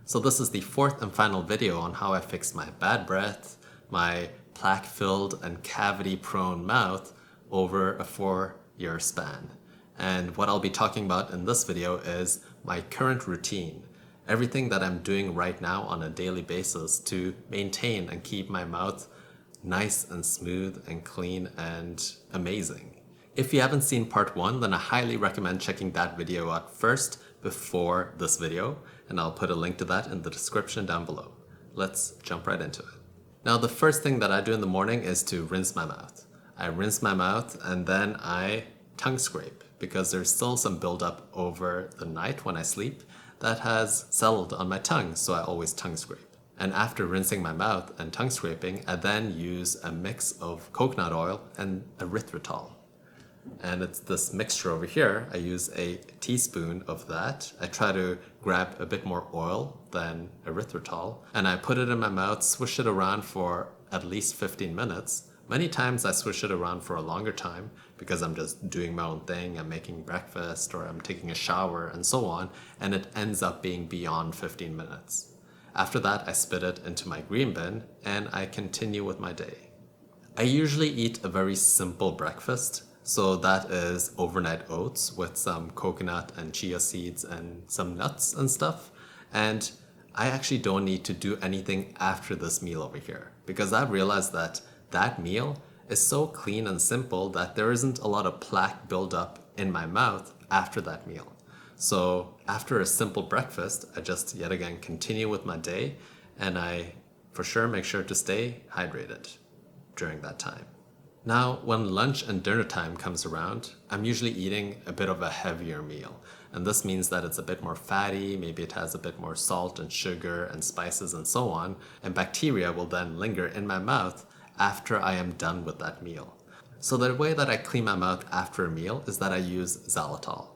So this is the fourth and final video on how I fixed my bad breath, my plaque-filled and cavity-prone mouth over a 4-year span. And what I'll be talking about in this video is my current routine, everything that I'm doing right now on a daily basis to maintain and keep my mouth nice and smooth and clean and amazing. If you haven't seen part 1, then I highly recommend checking that video out first before this video, and I'll put a link to that in the description down below. Let's jump right into it. Now, the first thing that I do in the morning is to rinse my mouth. I rinse my mouth and then I tongue scrape because there's still some buildup over the night when I sleep that has settled on my tongue, so I always tongue scrape. And after rinsing my mouth and tongue scraping, I then use a mix of coconut oil and erythritol. And it's this mixture over here. I use a teaspoon of that. I try to grab a bit more oil than erythritol, and I put it in my mouth, swish it around for at least 15 minutes. Many times I swish it around for a longer time because I'm just doing my own thing, I'm making breakfast or I'm taking a shower and so on, and it ends up being beyond 15 minutes. After that, I spit it into my green bin and I continue with my day. I usually eat a very simple breakfast. So that is overnight oats with some coconut and chia seeds and some nuts and stuff. And I actually don't need to do anything after this meal over here because I've realized that that meal is so clean and simple that there isn't a lot of plaque buildup in my mouth after that meal. So after a simple breakfast, I just yet again continue with my day, and I for sure make sure to stay hydrated during that time. Now, when lunch and dinner time comes around, I'm usually eating a bit of a heavier meal. And this means that it's a bit more fatty, maybe it has a bit more salt and sugar and spices and so on, and bacteria will then linger in my mouth after I am done with that meal. So the way that I clean my mouth after a meal is that I use xylitol.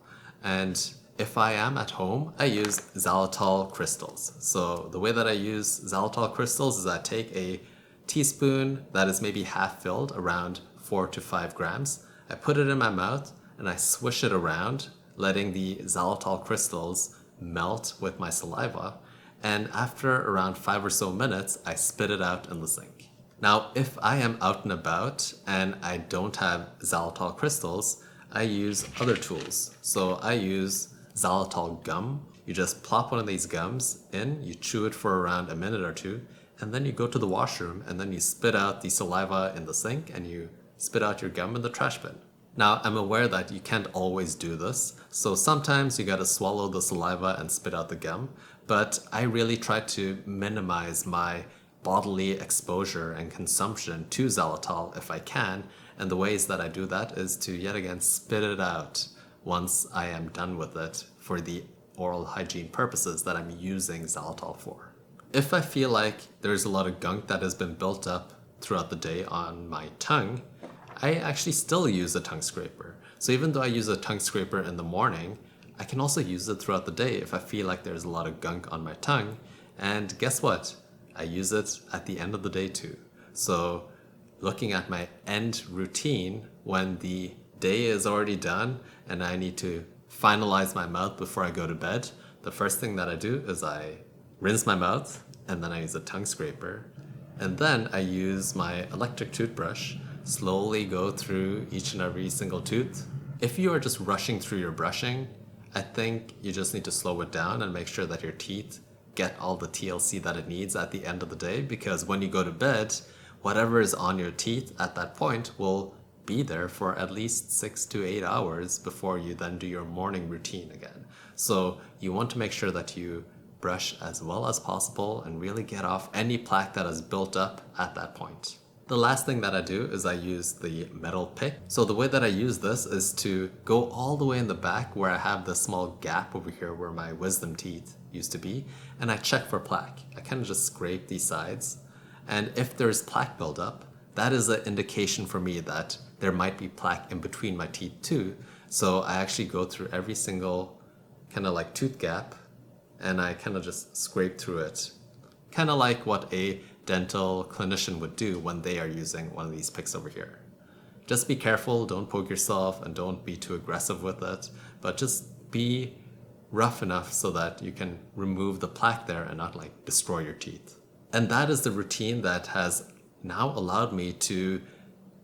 And if I am at home, I use xylitol crystals. So the way that I use xylitol crystals is I take a teaspoon that is maybe half filled, around 4 to 5 grams. I put it in my mouth and I swish it around, letting the xylitol crystals melt with my saliva. And after around 5 or so minutes, I spit it out in the sink. Now, if I am out and about and I don't have xylitol crystals, I use other tools. So I use xylitol gum. You just plop one of these gums in, you chew it for around a minute or two, and then you go to the washroom and then you spit out the saliva in the sink and you spit out your gum in the trash bin. Now, I'm aware that you can't always do this, so sometimes you gotta swallow the saliva and spit out the gum, but I really try to minimize my bodily exposure and consumption to xylitol if I can, and the ways that I do that is to yet again spit it out once I am done with it for the oral hygiene purposes that I'm using xylitol for. If I feel like there's a lot of gunk that has been built up throughout the day on my tongue, I actually still use a tongue scraper. So even though I use a tongue scraper in the morning, I can also use it throughout the day if I feel like there's a lot of gunk on my tongue. And guess what? I use it at the end of the day too. So looking at my end routine when the day is already done and I need to finalize my mouth before I go to bed, the first thing that I do is I rinse my mouth, and then I use a tongue scraper, and then I use my electric toothbrush, slowly go through each and every single tooth. If you are just rushing through your brushing, I think you just need to slow it down and make sure that your teeth get all the TLC that it needs at the end of the day, because when you go to bed, whatever is on your teeth at that point will be there for at least 6 to 8 hours before you then do your morning routine again. So you want to make sure that you brush as well as possible and really get off any plaque that has built up at that point. The last thing that I do is I use the metal pick. So the way that I use this is to go all the way in the back where I have this small gap over here where my wisdom teeth used to be, and I check for plaque. I kind of just scrape these sides, and if there's plaque buildup, that is an indication for me that there might be plaque in between my teeth too. So I actually go through every single kind of like tooth gap and I kind of just scrape through it. Kind of like what a dental clinician would do when they are using one of these picks over here. Just be careful, don't poke yourself and don't be too aggressive with it, but just be rough enough so that you can remove the plaque there and not like destroy your teeth. And that is the routine that has now allowed me to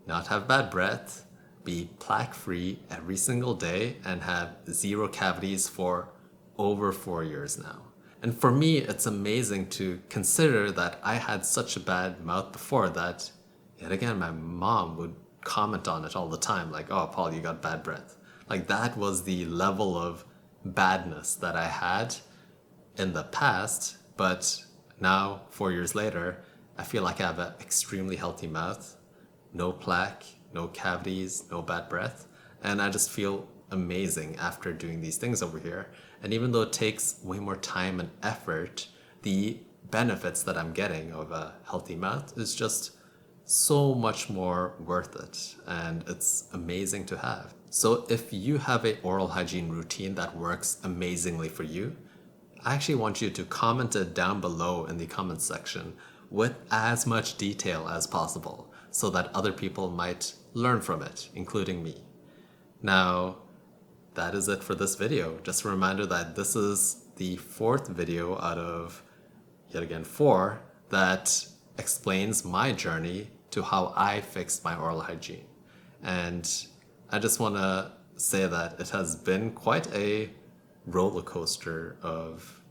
not have bad breath, be plaque free every single day, and have 0 cavities for over 4 years now. And for me, it's amazing to consider that I had such a bad mouth before that, yet again, my mom would comment on it all the time, like, oh, Paul, you got bad breath. Like, that was the level of badness that I had in the past, but now, 4 years later, I feel like I have an extremely healthy mouth, no plaque, no cavities, no bad breath, and I just feel amazing after doing these things over here. And even though it takes way more time and effort, the benefits that I'm getting of a healthy mouth is just so much more worth it, and it's amazing to have. So if you have an oral hygiene routine that works amazingly for you, I actually want you to comment it down below in the comments section with as much detail as possible so that other people might learn from it, including me. Now, that is it for this video. Just a reminder that this is the 4th video out of, yet again, 4 that explains my journey to how I fixed my oral hygiene. And I just want to say that it has been quite a roller coaster of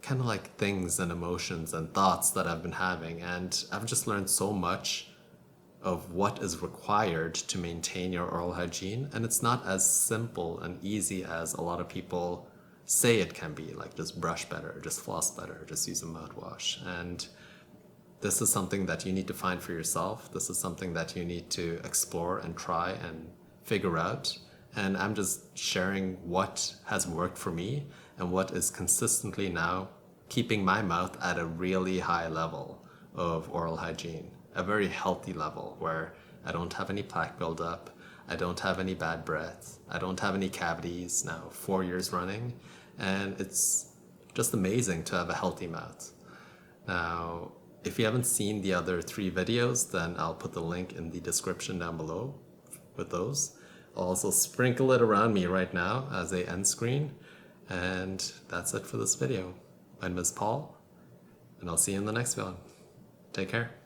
kind of like things and emotions and thoughts that I've been having. And I've just learned so much of what is required to maintain your oral hygiene. And it's not as simple and easy as a lot of people say it can be, like just brush better, just floss better, just use a mouthwash. And this is something that you need to find for yourself. This is something that you need to explore and try and figure out. And I'm just sharing what has worked for me and what is consistently now keeping my mouth at a really high level of oral hygiene. A very healthy level where I don't have any plaque buildup, I don't have any bad breath, I don't have any cavities now 4 years running, and it's just amazing to have a healthy mouth. Now, if you haven't seen the other 3 videos, then I'll put the link in the description down below with those. I'll also sprinkle it around me right now as a end screen, and that's it for this video. My name is Paul, and I'll see you in the next one. Take care.